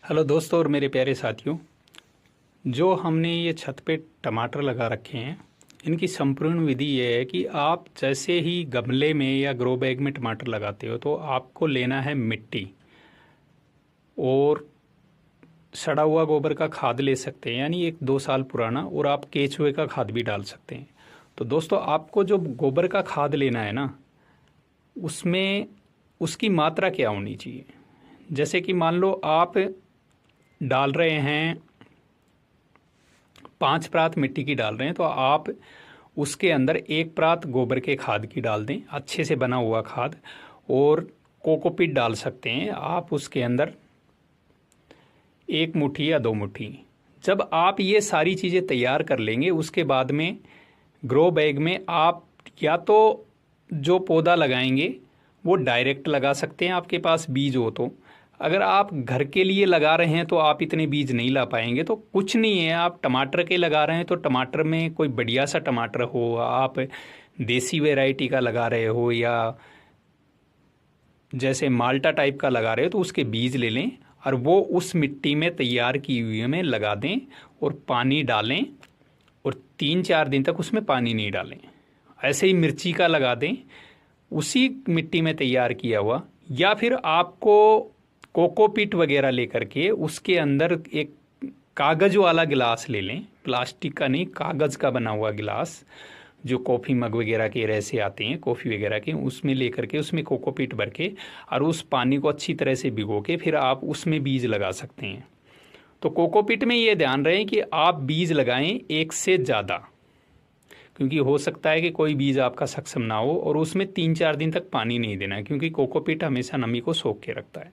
Hello दोस्तों और मेरे प्यारे साथियों, जो हमने ये छत पे टमाटर लगा रखे हैं, इनकी संपूर्ण विधि ये है कि आप जैसे ही गमले में या ग्रो बैग में टमाटर लगाते हो तो आपको लेना है मिट्टी और सड़ा हुआ गोबर का खाद ले सकते हैं, यानी 1-2 साल पुराना, और आप केचुए का खाद भी डाल सकते हैं। तो दोस्तों, आपको जो गोबर का खाद लेना है ना, उसमें उसकी मात्रा क्या होनी चाहिए। जैसे कि मान लो आप डाल रहे हैं 5 प्रात मिट्टी की डाल रहे हैं, तो आप उसके अंदर 1 प्रात गोबर के खाद की डाल दें, अच्छे से बना हुआ खाद। और कोकोपीट डाल सकते हैं आप उसके अंदर 1 मुट्ठी या 2 मुट्ठी। जब आप ये सारी चीज़ें तैयार कर लेंगे, उसके बाद में ग्रो बैग में आप या तो जो पौधा लगाएंगे वो डायरेक्ट लगा सकते हैं, आपके पास बीज हो तो। अगर आप घर के लिए लगा रहे हैं तो आप इतने बीज नहीं ला पाएंगे, तो कुछ नहीं है, आप टमाटर के लगा रहे हैं तो टमाटर में कोई बढ़िया सा टमाटर हो, आप देसी वैरायटी का लगा रहे हो या जैसे माल्टा टाइप का लगा रहे हो, तो उसके बीज ले लें और वो उस मिट्टी में तैयार की हुई में लगा दें और पानी डालें, और 3-4 दिन तक उसमें पानी नहीं डालें। ऐसे ही मिर्ची का लगा दें उसी मिट्टी में तैयार किया हुआ, या फिर आपको कोकोपीट वगैरह लेकर के उसके अंदर एक कागज़ वाला गिलास ले लें, प्लास्टिक का नहीं, कागज़ का बना हुआ गिलास, जो कॉफ़ी मग वगैरह के ऐसे आते हैं कॉफ़ी वगैरह के, उसमें लेकर के उसमें कोकोपीट भर के और उस पानी को अच्छी तरह से भिगो के फिर आप उसमें बीज लगा सकते हैं। तो कोकोपीट में ये ध्यान रहे कि आप बीज लगाएं 1 से ज़्यादा, क्योंकि हो सकता है कि कोई बीज आपका सक्षम ना हो, और उसमें 3-4 दिन तक पानी नहीं देना है, क्योंकि कोकोपीट हमेशा नमी को सोख के रखता है।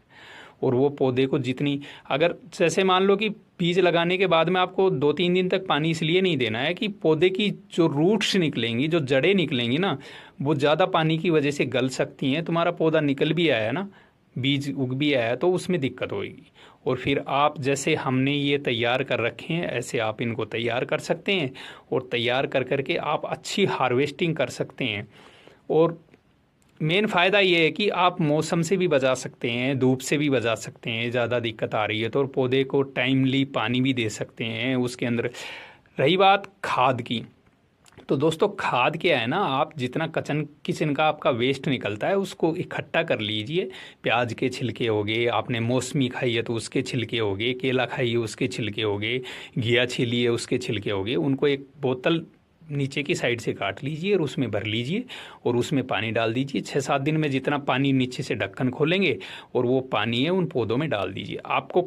और वो पौधे को जितनी, अगर जैसे मान लो कि बीज लगाने के बाद में आपको 2-3 दिन तक पानी इसलिए नहीं देना है कि पौधे की जो रूट्स निकलेंगी, जो जड़ें निकलेंगी ना, वो ज़्यादा पानी की वजह से गल सकती हैं। तुम्हारा पौधा निकल भी आया ना, बीज उग भी आया, तो उसमें दिक्कत होगी। और फिर आप जैसे हमने ये तैयार कर रखे हैं, ऐसे आप इनको तैयार कर सकते हैं, और तैयार कर करके आप अच्छी हार्वेस्टिंग कर सकते हैं। और मेन फ़ायदा ये है कि आप मौसम से भी बचा सकते हैं, धूप से भी बचा सकते हैं, ज़्यादा दिक्कत आ रही है तो, और पौधे को टाइमली पानी भी दे सकते हैं उसके अंदर। रही बात खाद की, तो दोस्तों खाद क्या है ना, आप जितना किचन का आपका वेस्ट निकलता है उसको इकट्ठा कर लीजिए। प्याज के छिलके हो गए, आपने मौसमी खाई है तो उसके छिलके हो गए, केला खाई है उसके छिलके हो गए, घिया छीली है उसके छिलके हो गए, उनको एक बोतल नीचे की साइड से काट लीजिए और उसमें भर लीजिए और उसमें पानी डाल दीजिए। 6-7 दिन में जितना पानी नीचे से ढक्कन खोलेंगे और वो पानी है उन पौधों में डाल दीजिए। आपको